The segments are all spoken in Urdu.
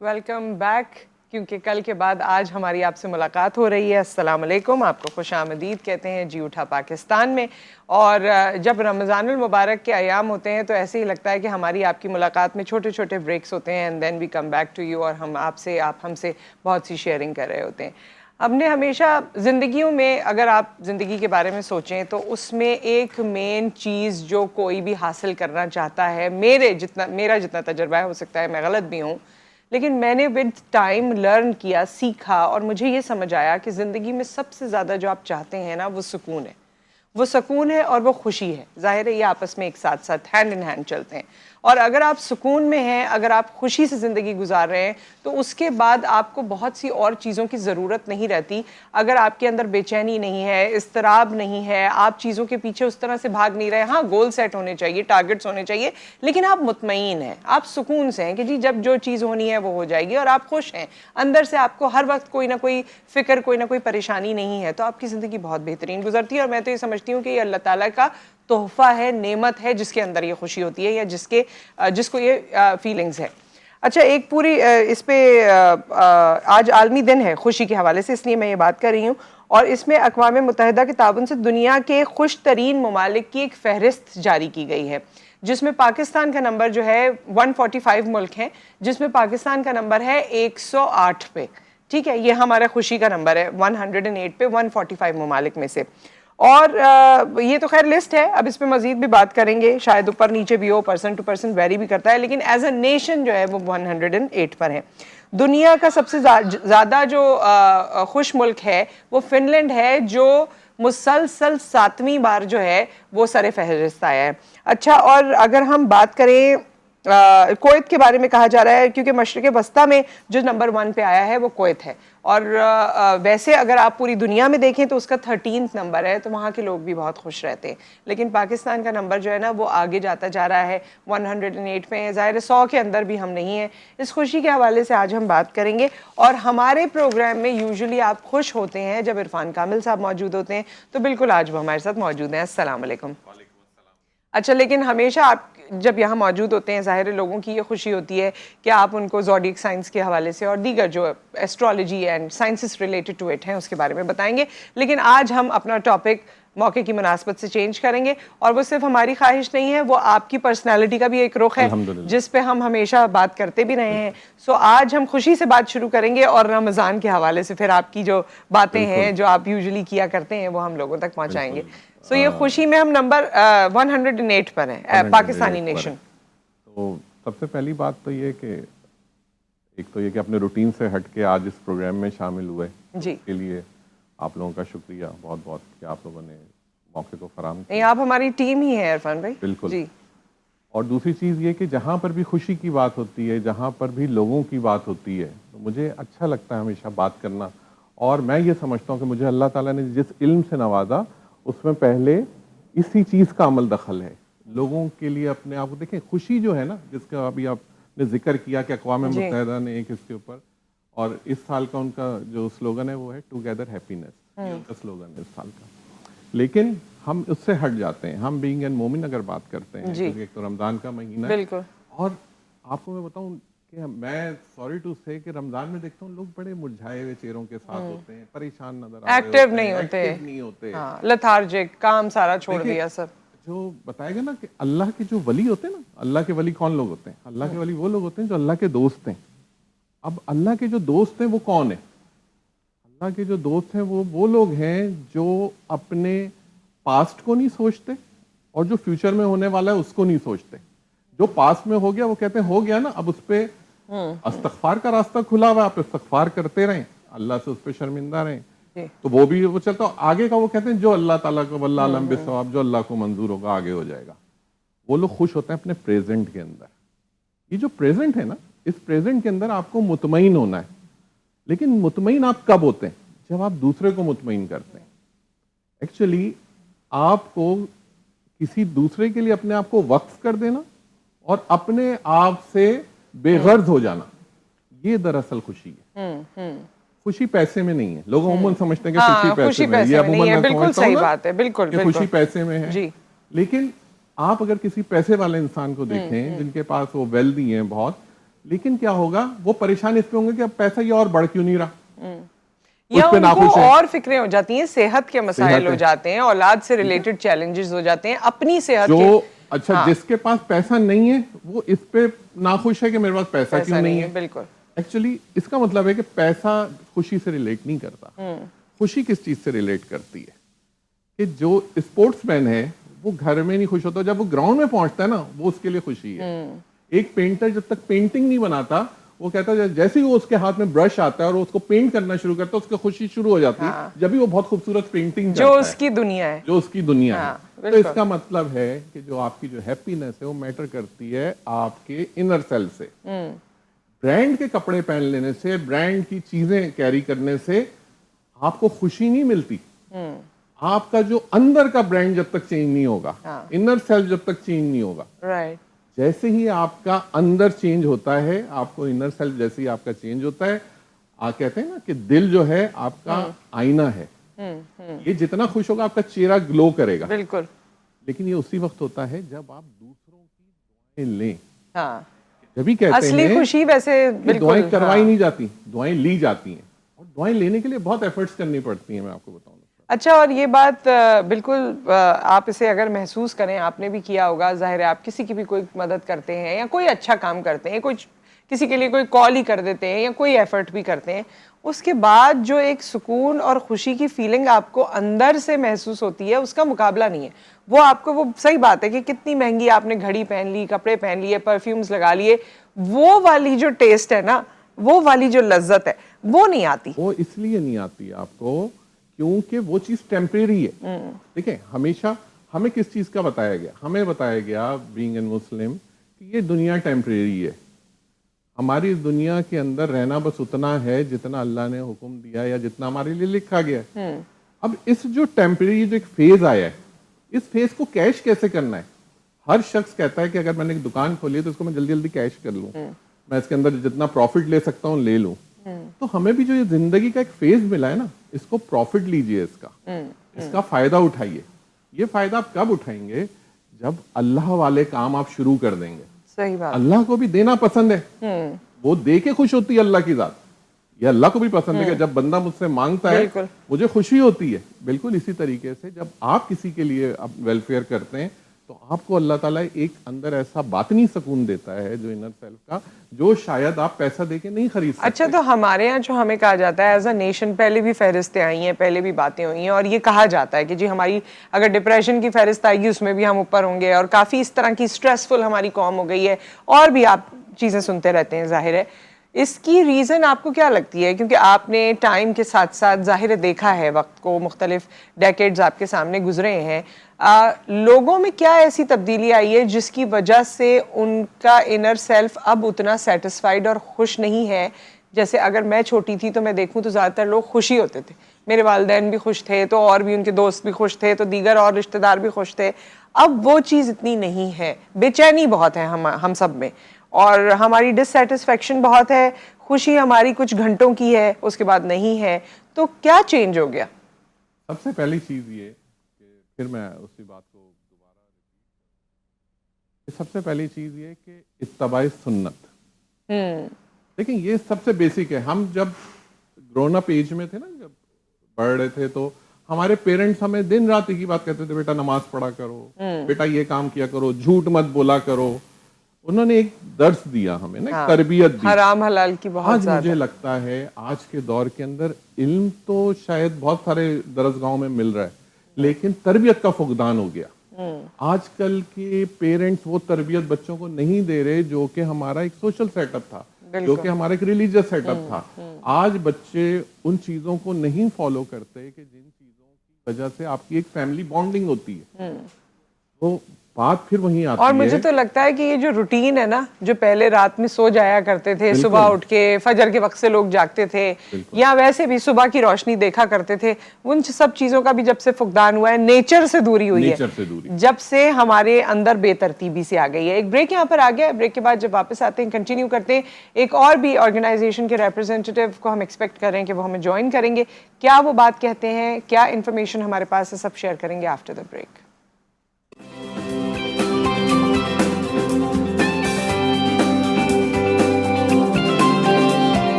Welcome back. کیونکہ کل کے بعد آج ہماری آپ سے ملاقات ہو رہی ہے. السلام علیکم, آپ کو خوش آمدید کہتے ہیں جی اٹھا پاکستان میں. اور جب رمضان المبارک کے ایام ہوتے ہیں تو ایسے ہی لگتا ہے کہ ہماری آپ کی ملاقات میں چھوٹے چھوٹے بریکس ہوتے ہیں, and then we come back to you, اور ہم آپ ہم سے بہت سی شیئرنگ کر رہے ہوتے ہیں. ہم نے ہمیشہ زندگیوں میں, اگر آپ زندگی کے بارے میں سوچیں تو اس میں ایک مین چیز جو کوئی بھی حاصل کرنا چاہتا ہے, میرا جتنا تجربہ ہے, ہو سکتا ہے میں غلط بھی ہوں, لیکن میں نے ود ٹائم لرن کیا, سیکھا, اور مجھے یہ سمجھ آیا کہ زندگی میں سب سے زیادہ جو آپ چاہتے ہیں نا وہ سکون ہے. وہ سکون ہے اور وہ خوشی ہے. ظاہر ہے یہ آپس میں ایک ساتھ ساتھ ہینڈ ان ہینڈ چلتے ہیں. اور اگر آپ سکون میں ہیں, اگر آپ خوشی سے زندگی گزار رہے ہیں, تو اس کے بعد آپ کو بہت سی اور چیزوں کی ضرورت نہیں رہتی. اگر آپ کے اندر بے چینی نہیں ہے, اضطراب نہیں ہے, آپ چیزوں کے پیچھے اس طرح سے بھاگ نہیں رہے. ہاں گول سیٹ ہونے چاہیے, ٹارگٹس ہونے چاہیے, لیکن آپ مطمئن ہیں, آپ سکون سے ہیں کہ جی جب جو چیز ہونی ہے وہ ہو جائے گی, اور آپ خوش ہیں اندر سے. آپ کو ہر وقت کوئی نہ کوئی فکر, کوئی نہ کوئی پریشانی نہیں ہے, تو آپ کی زندگی بہت بہترین گزرتی ہے. اور میں تو یہ سمجھتی ہوں کہ یہ اللہ تعالیٰ کا تحفہ ہے, نعمت ہے, جس کے اندر یہ خوشی ہوتی ہے, یا جس کو یہ فیلنگز ہے. اچھا, ایک پوری اس پہ آج عالمی دن ہے خوشی کے حوالے سے, اس لیے میں یہ بات کر رہی ہوں. اور اس میں اقوام متحدہ کے تعاون سے دنیا کے خوش ترین ممالک کی ایک فہرست جاری کی گئی ہے, جس میں پاکستان کا نمبر جو ہے 145 ملک ہیں, جس میں پاکستان کا نمبر ہے 108 پہ. ٹھیک ہے, یہ ہمارا خوشی کا نمبر ہے 108 پہ 145 ممالک میں سے. اور یہ تو خیر لسٹ ہے, اب اس پہ مزید بھی بات کریں گے, شاید اوپر نیچے بھی ہو, پرسن ٹو پرسن ویری بھی کرتا ہے, لیکن ایز اے نیشن جو ہے وہ 108 پر ہے. دنیا کا سب سے زیادہ جو خوش ملک ہے وہ فن لینڈ ہے, جو مسلسل 7ویں بار جو ہے وہ سر فہرست آیا ہے. اچھا, اور اگر ہم بات کریں کویت کے بارے میں, کہا جا رہا ہے کیونکہ مشرق وسطیٰ میں جو نمبر 1 پہ آیا ہے وہ کویت ہے, اور ویسے اگر آپ پوری دنیا میں دیکھیں تو اس کا 13 نمبر ہے, تو وہاں کے لوگ بھی بہت خوش رہتے ہیں. لیکن پاکستان کا نمبر جو ہے نا وہ آگے جاتا جا رہا ہے, 108 پہ ہے. ظاہر 100 کے اندر بھی ہم نہیں ہیں. اس خوشی کے حوالے سے آج ہم بات کریں گے. اور ہمارے پروگرام میں یوزلی آپ خوش ہوتے ہیں جب عرفان کامل صاحب موجود ہوتے ہیں, تو بالکل آج وہ ہمارے ساتھ موجود ہیں. السلام علیکم. اچھا, لیکن ہمیشہ آپ جب یہاں موجود ہوتے ہیں, ظاہر لوگوں کی یہ خوشی ہوتی ہے کہ آپ ان کو زوڈیک سائنس کے حوالے سے اور دیگر جو astrology and sciences related to it ہیں اس کے بارے میں بتائیں گے. لیکن آج ہم اپنا ٹاپک موقع کی مناسبت سے چینج کریں گے, اور وہ صرف ہماری خواہش نہیں ہے, وہ آپ کی پرسنالٹی کا بھی ایک رخ ہے جس پہ ہم ہمیشہ بات کرتے بھی رہے ہیں. سو آج ہم خوشی سے بات شروع کریں گے, اور رمضان کے حوالے سے پھر آپ کی جو باتیں ہیں جو آپ یوزلی کیا کرتے ہیں وہ ہم لوگوں تک پہنچائیں گے. سو یہ خوشی میں ہم نمبر 108 پر ہیں, پاکستانی نیشن. تو سب سے پہلی بات تو یہ کہ ایک تو یہ کہ اپنے روٹین سے ہٹ کے آج اس پروگرام میں شامل ہوئے, جی اس کے لیے آپ لوگوں کا شکریہ بہت بہت کہ آپ لوگوں نے موقع کو فراہم نہیں, آپ ہماری ٹیم ہی ہے عرفان بھائی. بالکل جی. اور دوسری چیز یہ کہ جہاں پر بھی خوشی کی بات ہوتی ہے, جہاں پر بھی لوگوں کی بات ہوتی ہے, تو مجھے اچھا لگتا ہے ہمیشہ بات کرنا. اور میں یہ سمجھتا ہوں کہ مجھے اللہ تعالیٰ نے جس علم سے نوازا اس میں پہلے اسی چیز کا عمل دخل ہے. لوگوں کے لیے اپنے آپ کو دیکھیں, خوشی جو ہے نا جس کا ابھی آپ نے ذکر کیا کہ اقوام متحدہ نے ایک اس کے اوپر, اور اس سال کا ان کا جو سلوگن ہے وہ ہے ٹوگیدر ہیپینس, یہ ان کا سلوگن ہے اس سال کا. لیکن ہم اس سے ہٹ جاتے ہیں, ہم بینگ این مومن اگر بات کرتے ہیں, کیونکہ ایک تو رمضان کا مہینہ ہے, اور آپ کو میں بتاؤں کہ میں سوری ٹو سے کہ رمضان میں دیکھتا ہوں لوگ بڑے مرجھائے ہوئے چہروں کے ساتھ ہوتے ہیں, پریشان نظر آ رہے ہوتے ہیں, ایکٹیو نہیں ہوتے, لیتھارجک, کام سارا چھوڑ دیا سب. جو بتائے گا نا کہ اللہ کے جو ولی ہوتے ہیں نا, اللہ کے ولی کون لوگ ہوتے ہیں؟ اللہ کے ولی وہ لوگ ہوتے ہیں جو اللہ کے دوست ہیں. اب اللہ کے جو دوست ہیں وہ کون ہیں؟ اللہ کے جو دوست ہیں وہ لوگ ہیں جو اپنے پاسٹ کو نہیں سوچتے, اور جو فیوچر میں ہونے والا ہے اس کو نہیں سوچتے. جو پاسٹ میں ہو گیا وہ کہتے ہیں ہو گیا نا, اب اس پہ استغفار کا راستہ کھلا ہوا ہے, آپ استغفار کرتے رہیں, اللہ سے اس پہ شرمندہ رہیں. تو وہ بھی وہ چلتا آگے کا, وہ کہتے ہیں جو اللہ تعالیٰ کو واللہ علم بالصواب, جو اللہ کو منظور ہوگا آگے ہو جائے گا. وہ لوگ خوش ہوتے ہیں اپنے پریزنٹ کے اندر. یہ جو پریزنٹ ہے نا, اس پریزنٹ کے اندر آپ کو مطمئن ہونا ہے. لیکن مطمئن آپ کب ہوتے ہیں؟ جب آپ دوسرے کو مطمئن کرتے ہیں. ایکچولی آپ کو کسی دوسرے کے لیے اپنے آپ کو وقف کر دینا اور اپنے آپ سے بے غرض ہو جانا, یہ دراصل خوشی ہے. خوشی پیسے میں نہیں ہے. لوگ عموماً سمجھتے ہیں کہ خوشی پیسے میں ہے, یہ عموماً میں سمجھتا ہوں نا کہ خوشی پیسے میں ہے. لیکن آپ اگر کسی پیسے والے انسان کو دیکھیں جن کے پاس وہ ویلدی ہیں بہت, لیکن کیا ہوگا, وہ پریشان اس پہ ہوں گے کہ اب پیسہ یہ اور بڑھ کیوں نہیں رہا, یا ان کو اور فکریں ہو جاتی ہیں, صحت کے مسائل ہو جاتے ہیں, اولاد سے ریلیٹڈ چیلنجز ہو جاتے ہیں, اپنی صحت کے. اچھا جس کے پاس پیسہ نہیں ہے وہ اس پہ ناخوش ہے کہ میرے پاس پیسہ کیوں نہیں ہے. بالکل. ایکچولی اس کا مطلب ہے کہ پیسہ خوشی سے ریلیٹ نہیں کرتا. خوشی کس چیز سے ریلیٹ کرتی ہے کہ جو اسپورٹس مین ہے وہ گھر میں نہیں خوش ہوتا, جب وہ گراؤنڈ میں پہنچتا ہے نا وہ اس کے لیے خوشی ہے. ایک پینٹر جب تک پینٹنگ نہیں بناتا وہ کہتا ہے جیسے ہی وہ اس کے ہاتھ میں برش آتا ہے اور اس کو پینٹ کرنا شروع کرتا ہے اس کی خوشی شروع ہو جاتی ہے جب ہی وہ بہت خوبصورت پینٹنگ جو اس کی دنیا ہے, جو اس کی دنیا ہے. تو اس کا مطلب ہے کہ جو آپ کی جو ہیپینس ہے وہ میٹر کرتی ہے آپ کے انر سیلف سے. برانڈ کے کپڑے پہن لینے سے, برانڈ کی چیزیں کیری کرنے سے آپ کو خوشی نہیں ملتی. آپ کا جو اندر کا برانڈ جب تک چینج نہیں ہوگا, انر سیلف جب تک چینج نہیں ہوگا, جیسے ہی آپ کا اندر چینج ہوتا ہے آپ کو انر سیلف جیسے ہی آپ کا چینج ہوتا ہے, آپ کہتے ہیں نا کہ دل جو ہے آپ کا آئینہ ہے, یہ جتنا خوش ہوگا آپ کا چہرہ گلو کرے گا. بالکل. لیکن یہ اسی وقت ہوتا ہے جب آپ دوسروں کی دعائیں لیں. جبھی کہتے اصلی ہیں خوشی ویسے دعائیں کروائی نہیں جاتی, دعائیں لی جاتی ہیں, اور دعائیں لینے کے لیے بہت ایفرٹس کرنی پڑتی ہیں, میں آپ کو بتاؤں. اچھا, اور یہ بات بالکل آپ اسے اگر محسوس کریں, آپ نے بھی کیا ہوگا, ظاہر ہے آپ کسی کی بھی کوئی مدد کرتے ہیں یا کوئی اچھا کام کرتے ہیں, کوئی کسی کے لیے کوئی کال ہی کر دیتے ہیں یا کوئی ایفرٹ بھی کرتے ہیں, اس کے بعد جو ایک سکون اور خوشی کی فیلنگ آپ کو اندر سے محسوس ہوتی ہے اس کا مقابلہ نہیں ہے. وہ آپ کو, وہ صحیح بات ہے کہ کتنی مہنگی آپ نے گھڑی پہن لی, کپڑے پہن لیے, پرفیومز لگا لیے, وہ والی جو ٹیسٹ ہے نا, وہ والی جو لذت ہے وہ نہیں آتی. وہ اس لیے نہیں آتی آپ کو کیونکہ وہ چیز ٹیمپریری ہے. دیکھیں ہمیشہ ہمیں کس چیز کا بتایا گیا, ہمیں بتایا گیا بینگ این مسلم کہ یہ دنیا ٹیمپریری ہے. ہماری دنیا کے اندر رہنا بس اتنا ہے جتنا اللہ نے حکم دیا یا جتنا ہمارے لیے لکھا گیا ہے. اب اس جو ٹیمپریری جو ایک فیز آیا ہے, اس فیز کو کیش کیسے کرنا ہے. ہر شخص کہتا ہے کہ اگر میں نے ایک دکان کھولی ہے تو اس کو میں جلدی جلدی کیش کر لوں, میں اس کے اندر جتنا پروفٹ لے سکتا ہوں لے لوں. تو ہمیں بھی جو یہ زندگی کا ایک فیز ملا ہے نا, اس کو پروفٹ لیجئے, اس کا فائدہ اٹھائیے. یہ فائدہ آپ کب اٹھائیں گے جب اللہ والے کام آپ شروع کر دیں گے. صحیح بات. اللہ کو بھی دینا پسند ہے, وہ دے کے خوش ہوتی ہے اللہ کی ذات. یہ اللہ کو بھی پسند ہے کہ جب بندہ مجھ سے مانگتا ہے مجھے خوشی ہوتی ہے. بالکل اسی طریقے سے جب آپ کسی کے لیے ویلفیئر کرتے ہیں تو آپ کو اللہ تعالیٰ ایک اندر ایسا باطنی سکون دیتا ہے جو انر سیلف کا, جو شاید آپ پیسہ دے کے نہیں خرید سکتے. اچھا, تو ہمارے یہاں جو ہمیں کہا جاتا ہے ایز اے نیشن, پہلے بھی فہرستیں آئی ہیں, پہلے بھی باتیں ہوئی ہیں, اور یہ کہا جاتا ہے کہ جی ہماری اگر ڈپریشن کی فہرست آئے گی اس میں بھی ہم اوپر ہوں گے, اور کافی اس طرح کی اسٹریسفل ہماری قوم ہو گئی ہے, اور بھی آپ چیزیں سنتے رہتے ہیں. ظاہر ہے اس کی ریزن آپ کو کیا لگتی ہے, کیونکہ آپ نے ٹائم کے ساتھ ساتھ ظاہر دیکھا ہے وقت کو, مختلف ڈیکیڈز آپ کے سامنے گزرے ہیں, لوگوں میں کیا ایسی تبدیلی آئی ہے جس کی وجہ سے ان کا انر سیلف اب اتنا سیٹسفائیڈ اور خوش نہیں ہے. جیسے اگر میں چھوٹی تھی تو میں دیکھوں تو زیادہ تر لوگ خوشی ہوتے تھے, میرے والدین بھی خوش تھے تو اور بھی ان کے دوست بھی خوش تھے تو دیگر اور رشتہ دار بھی خوش تھے. اب وہ چیز اتنی نہیں ہے, بے چینی بہت ہے ہم سب میں, اور ہماری ڈس سیٹسفیکشن بہت ہے. خوشی ہماری کچھ گھنٹوں کی ہے, اس کے بعد نہیں ہے. تو کیا چینج ہو گیا؟ سب سے پہلی چیز یہ کہ پھر میں اسی بات کو دوبارہ سب سے پہلی چیز یہ کہ اتباع سنت. لیکن یہ سب سے بیسک ہے. ہم جب گرون اپ ایج میں تھے نا, جب پڑھ رہے تھے تو ہمارے پیرنٹس ہمیں دن رات ایک ہی بات کہتے تھے, بیٹا نماز پڑھا کرو, بیٹا یہ کام کیا کرو, جھوٹ مت بولا کرو. انہوں نے ایک درس دیا ہمیں نا, تربیت دی, حرام حلال کی بہت. آج مجھے لگتا ہے آج کے دور کے اندر علم تو شاید بہت سارے درسگاہوں میں مل رہا ہے, لیکن تربیت کا فقدان ہو گیا. آج کل کے پیرنٹس وہ تربیت بچوں کو نہیں دے رہے جو کہ ہمارا ایک سوشل سیٹ اپ تھا, جو کہ ہمارا ایک ریلیجیس سیٹ اپ تھا. آج بچے ان چیزوں کو نہیں فالو کرتے کہ جن چیزوں کی وجہ سے آپ کی ایک فیملی بانڈنگ ہوتی ہے. وہ بات پھر وہیں آتی ہے. اور مجھے تو لگتا ہے کہ یہ جو روٹین ہے نا, جو پہلے رات میں سو جایا کرتے تھے, صبح اٹھ کے فجر کے وقت سے لوگ جاگتے تھے, یا ویسے بھی صبح کی روشنی دیکھا کرتے تھے, ان سب چیزوں کا بھی جب سے فقدان ہوا ہے, نیچر سے دوری ہوئی ہے, جب سے ہمارے اندر بے ترتیبی سے آ گئی ہے. ایک بریک یہاں پر آ گیا ہے, بریک کے بعد جب واپس آتے ہیں کنٹینیو کرتے ہیں. ایک اور بھی آرگنائزیشن کے ریپرزینٹیو کو ہم ایکسپیکٹ کر رہے ہیں کہ وہ ہمیں جوائن کریں گے. کیا وہ بات کہتے ہیں, کیا انفارمیشن ہمارے پاس ہے, سب شیئر کریں گے after the break.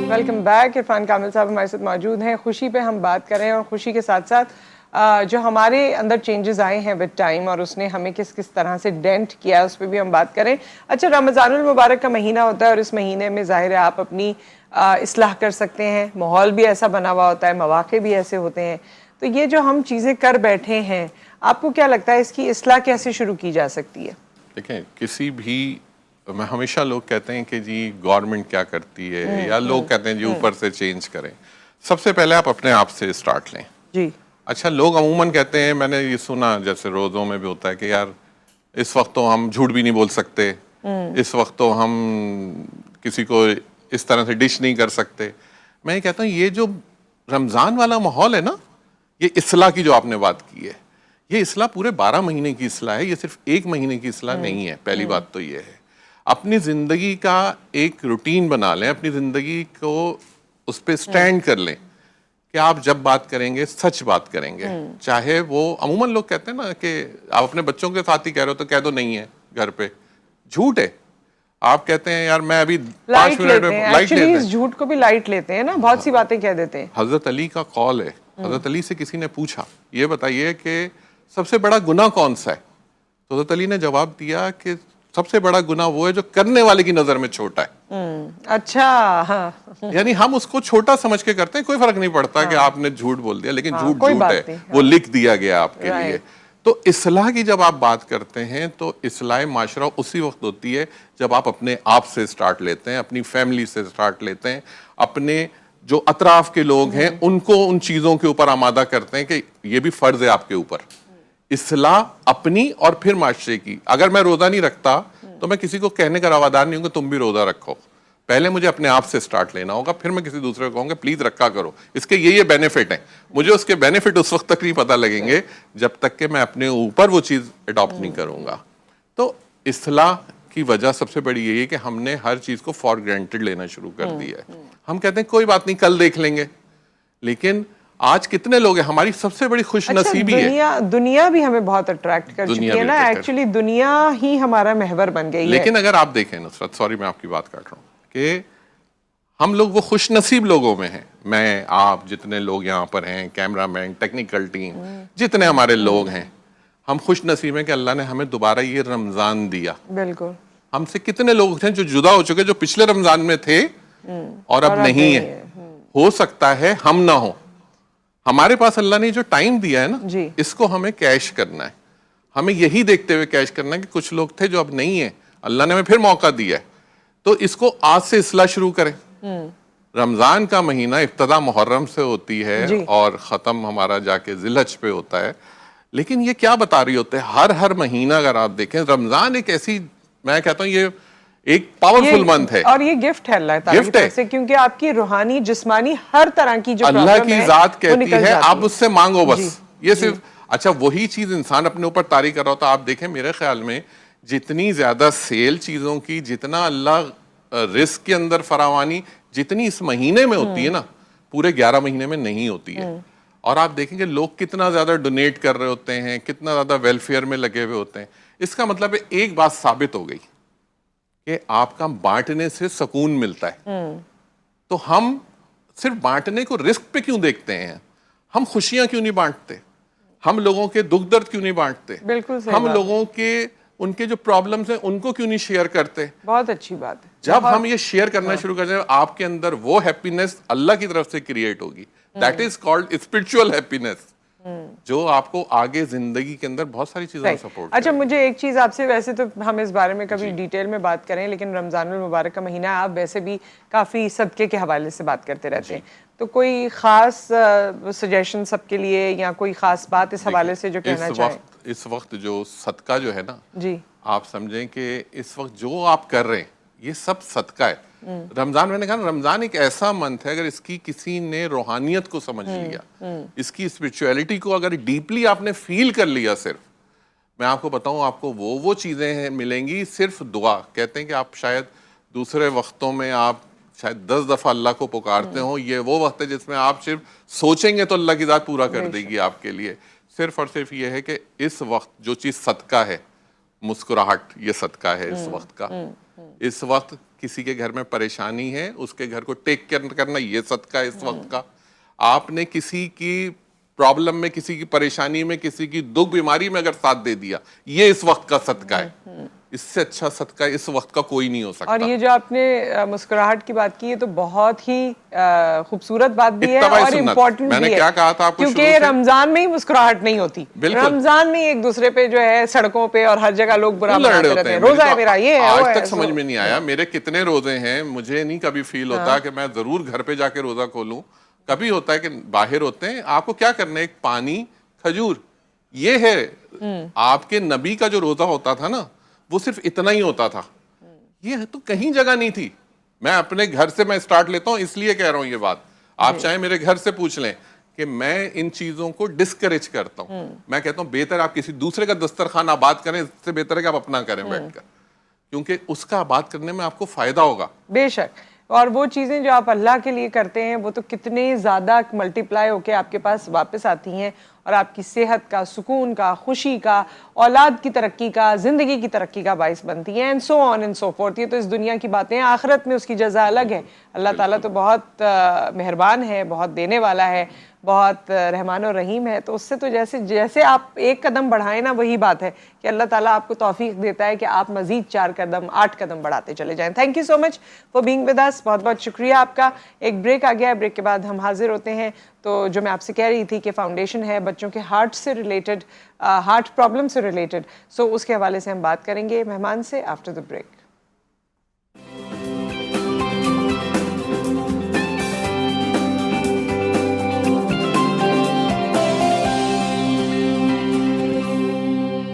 Welcome back. Irfan Kamil صاحب ہمارے ساتھ موجود ہیں. خوشی پہ ہم بات کر رہے ہیں اور خوشی کے ساتھ ساتھ جو ہمارے اندر چینجز آئے ہیں ود ٹائم اور اس نے ہمیں کس کس طرح سے ڈینٹ کیا اس پہ بھی ہم بات کریں. اچھا, رمضان المبارک کا مہینہ ہوتا ہے اور اس مہینے میں ظاہر ہے آپ اپنی اصلاح کر سکتے ہیں, ماحول بھی ایسا بنا ہوا ہوتا ہے, مواقع بھی ایسے ہوتے ہیں. تو یہ جو ہم چیزیں کر بیٹھے ہیں, آپ کو کیا لگتا ہے اس کی اصلاح کیسے شروع کی جا سکتی ہے؟ دیکھیں, کسی بھی میں ہمیشہ لوگ کہتے ہیں کہ جی گورنمنٹ کیا کرتی ہے یا لوگ کہتے ہیں جی اوپر سے چینج کریں. سب سے پہلے آپ اپنے آپ سے اسٹارٹ لیں. جی اچھا, لوگ عموماً کہتے ہیں, میں نے یہ سنا جیسے روزوں میں بھی ہوتا ہے کہ یار اس وقت تو ہم جھوٹ بھی نہیں بول سکتے, اس وقت تو ہم کسی کو اس طرح سے ڈش نہیں کر سکتے. میں یہ کہتا ہوں یہ جو رمضان والا ماحول ہے نا, یہ اصلاح کی جو آپ نے بات کی ہے, یہ اصلاح پورے 12 مہینے کی اصلاح ہے, یہ صرف ایک مہینے کی اصلاح نہیں ہے. پہلی بات تو یہ ہے, اپنی زندگی کا ایک روٹین بنا لیں, اپنی زندگی کو اس پہ سٹینڈ کر لیں کہ آپ جب بات کریں گے سچ بات کریں گے. چاہے وہ عموماً لوگ کہتے ہیں نا کہ آپ اپنے بچوں کے ساتھ ہی کہہ رہے ہو تو کہہ دو نہیں ہے گھر پہ, جھوٹ ہے. آپ کہتے ہیں یار میں ابھی 5 منٹ میں لائٹ لیتے ہیں, جھوٹ کو بھی لائٹ لیتے ہیں نا, بہت سی باتیں کہہ دیتے ہیں. حضرت علی کا قول ہے, حضرت علی سے کسی نے پوچھا یہ بتائیے کہ سب سے بڑا گناہ کون سا ہے, تو حضرت علی نے جواب دیا کہ سب سے بڑا گناہ وہ ہے جو کرنے والے کی نظر میں چھوٹا ہے. اچھا, ہاں, یعنی ہم اس کو چھوٹا سمجھ کے کرتے ہیں, کوئی فرق نہیں پڑتا کہ آپ نے جھوٹ بول دیا, لیکن جھوٹ جھوٹ ہے, وہ لکھ دیا گیا آپ کے لیے. تو اصلاح کی جب آپ بات کرتے ہیں تو اصلاح معاشرہ اسی وقت ہوتی ہے جب آپ اپنے آپ سے سٹارٹ لیتے ہیں, اپنی فیملی سے سٹارٹ لیتے ہیں, اپنے جو اطراف کے لوگ ہیں ان کو ان چیزوں کے اوپر آمادہ کرتے ہیں کہ یہ بھی فرض ہے آپ کے اوپر. اصلاح اپنی اور پھر معاشرے کی. اگر میں روزہ نہیں رکھتا تو میں کسی کو کہنے کا روادار نہیں ہوں کہ تم بھی روزہ رکھو. پہلے مجھے اپنے آپ سے سٹارٹ لینا ہوگا, پھر میں کسی دوسرے کو کہوں گا پلیز رکھا کرو. اس کے یہ بینیفٹ ہیں, مجھے اس کے بینیفٹ اس وقت تک نہیں پتہ لگیں گے جب تک کہ میں اپنے اوپر وہ چیز اڈاپٹ نہیں کروں گا. تو اصلاح کی وجہ سب سے بڑی یہی ہے کہ ہم نے ہر چیز کو فار گرانٹیڈ لینا شروع کر دیا ہے. ہم کہتے ہیں کوئی بات نہیں کل دیکھ لیں گے, لیکن آج کتنے لوگ ہیں, ہماری سب سے بڑی خوش نصیبی ہے دنیا بھی ہمیں بہت اٹریکٹ کر چکی ہے نا, ایکچولی دنیا ہی ہمارا محور بن گئی ہے. لیکن اگر آپ دیکھیں نصرت, سوری میں آپ کی بات کاٹ رہا ہوں, کہ ہم لوگ وہ خوش نصیب لوگوں میں ہیں, میں آپ جتنے لوگ یہاں پر ہیں, کیمرہ مین, ٹیکنیکل ٹیم, جتنے ہمارے لوگ ہیں, ہم خوش نصیب ہیں کہ اللہ نے ہمیں دوبارہ یہ رمضان دیا. بالکل. ہم سے کتنے لوگ ہیں جو جدا ہو چکے, جو پچھلے رمضان میں تھے اور اب نہیں ہے. ہو سکتا ہے ہم نہ ہوں, ہمارے پاس اللہ نے جو ٹائم دیا ہے نا, اس کو ہمیں کیش کرنا ہے. ہمیں یہی دیکھتے ہوئے کیش کرنا ہے کہ کچھ لوگ تھے جو اب نہیں ہیں, اللہ نے ہمیں پھر موقع دیا ہے, تو اس کو آج سے اصلاح شروع کریں. رمضان کا مہینہ ابتدا محرم سے ہوتی ہے اور ختم ہمارا جا کے ذی الحج پہ ہوتا ہے, لیکن یہ کیا بتا رہی ہوتے ہیں ہر مہینہ اگر آپ دیکھیں, رمضان ایک ایسی, میں کہتا ہوں یہ ایک پاورفل منتھ ہے, اور یہ گفٹ ہے اللہ تعالیٰ کی طرف سے, کیونکہ آپ کی روحانی جسمانی ہر طرح کی جو اللہ کی ذات کہتی ہے آپ اس سے مانگو بس. یہ صرف اچھا وہی چیز انسان اپنے اوپر طاری کر رہا ہوتا. آپ دیکھیں میرے خیال میں جتنی زیادہ سیل چیزوں کی, جتنا اللہ رزق کے اندر فراوانی جتنی اس مہینے میں ہوتی ہے نا, پورے 11 مہینے میں نہیں ہوتی ہے. اور آپ دیکھیں کہ لوگ کتنا زیادہ ڈونیٹ کر رہے ہوتے ہیں, کتنا زیادہ ویلفیئر میں لگے ہوئے ہوتے ہیں. اس کا مطلب ہے ایک بات ثابت ہو گئی کہ آپ کا بانٹنے سے سکون ملتا ہے. تو ہم صرف بانٹنے کو رزق پہ کیوں دیکھتے ہیں, ہم خوشیاں کیوں نہیں بانٹتے, ہم لوگوں کے دکھ درد کیوں نہیں بانٹتے, ہم لوگوں کے ان کے جو پرابلمز ہیں ان کو کیوں نہیں شیئر کرتے. بہت اچھی بات ہے. جب ہم یہ شیئر کرنا شروع کر دیں, آپ کے اندر وہ ہیپینس اللہ کی طرف سے کریٹ ہوگی. That is called spiritual happiness, جو آپ کو آگے زندگی کے اندر بہت ساری چیزیں سپورٹ. اچھا مجھے ایک چیز آپ سے, ویسے تو ہم اس بارے میں کبھی ڈیٹیل میں بات کریں, لیکن رمضان المبارک کا مہینہ آپ ویسے بھی کافی صدقے کے حوالے سے بات کرتے رہتے ہیں, تو کوئی خاص سجیشن سب کے لیے یا کوئی خاص بات اس حوالے سے جو کہنا چاہیں؟ اس وقت جو صدقہ جو ہے نا, جی آپ سمجھیں کہ اس وقت جو آپ کر رہے ہیں یہ سب صدقہ ہے. رمضان, میں نے کہا رمضان ایک ایسا منتھ ہے, اگر اس کی کسی نے روحانیت کو سمجھ لیا, اس کی اسپرچویلٹی کو اگر ڈیپلی آپ نے فیل کر لیا, صرف میں آپ کو بتاؤں آپ کو وہ چیزیں ہیں ملیں گی, صرف دعا. کہتے ہیں کہ آپ شاید دوسرے وقتوں میں آپ شاید 10 دفعہ اللہ کو پکارتے ہوں, یہ وہ وقت ہے جس میں آپ صرف سوچیں گے تو اللہ کی ذات پورا کر دے گی آپ کے لیے. صرف اور صرف یہ ہے کہ اس وقت جو چیز صدقہ ہے, مسکراہٹ, یہ صدقہ ہے اس وقت کا. اس وقت کسی کے گھر میں پریشانی ہے, اس کے گھر کو ٹیک کیئر کرنا یہ صدقہ ہے اس وقت کا. آپ نے کسی کی پرابلم میں, کسی کی پریشانی میں, کسی کی دکھ بیماری میں اگر ساتھ دے دیا, یہ اس وقت کا صدقہ ہے. اس سے اچھا صدقہ اس وقت کا کوئی نہیں ہو سکتا. اور یہ جو آپ نے مسکراہٹ کی بات کی ہے تو بہت ہی خوبصورت بات بھی ہے اور امپورٹنٹ بھی ہے, کیونکہ رمضان میں ہی مسکراہٹ نہیں ہوتی. رمضان میں ایک دوسرے پہ جو ہے سڑکوں پہ اور ہر جگہ لوگ برا بناتے رہتے ہیں. روزہ ہے میرا, یہ ہے, آج تک سمجھ میں نہیں آیا میرے کتنے روزے ہیں. مجھے نہیں کبھی فیل ہوتا کہ میں ضرور گھر پہ جا کے روزہ کھولوں. کبھی ہوتا ہے کہ باہر ہوتے ہیں, آپ کو کیا کرنا ہے, ایک پانی, کھجور, یہ ہے. آپ کے نبی کا جو روزہ ہوتا تھا نا, وہ صرف اتنا ہی ہوتا تھا. یہ تو کہیں جگہ نہیں تھی. میں اپنے گھر سے میں اسٹارٹ لیتا ہوں, اس لیے کہہ رہا ہوں یہ بات. آپ چاہیں میرے گھر سے پوچھ لیں کہ میں ان چیزوں کو ڈسکریج کرتا ہوں. میں کہتا ہوں بہتر آپ کسی دوسرے کا دسترخوان آباد کریں, اس سے بہتر ہے کہ آپ اپنا کریں بیٹھ کر, کیونکہ اس کا آباد کرنے میں آپ کو فائدہ ہوگا. بے شک. اور وہ چیزیں جو آپ اللہ کے لیے کرتے ہیں وہ تو کتنے زیادہ ملٹی پلائی ہو کے آپ کے پاس واپس آتی ہیں, اور آپ کی صحت کا, سکون کا, خوشی کا, اولاد کی ترقی کا, زندگی کی ترقی کا باعث بنتی ہیں, and so on and so forth. یہ تو اس دنیا کی باتیں ہیں, آخرت میں اس کی جزا الگ ہے. اللہ تعالیٰ تو بہت مہربان ہے, بہت دینے والا ہے, بہت رحمان و رحیم ہے. تو اس سے تو جیسے آپ ایک قدم بڑھائیں نا, وہی بات ہے کہ اللہ تعالیٰ آپ کو توفیق دیتا ہے کہ آپ مزید 4 قدم 8 قدم بڑھاتے چلے جائیں. Thank you so much for being with us. بہت بہت شکریہ آپ کا. ایک بریک آ گیا ہے, بریک کے بعد ہم حاضر ہوتے ہیں. تو جو میں آپ سے کہہ رہی تھی کہ فاؤنڈیشن ہے بچوں کے ہارٹ سے ریلیٹڈ, ہارٹ پرابلم سے ریلیٹڈ, سو اس کے حوالے سے ہم بات کریں گے مہمان سے آفٹر دا بریک.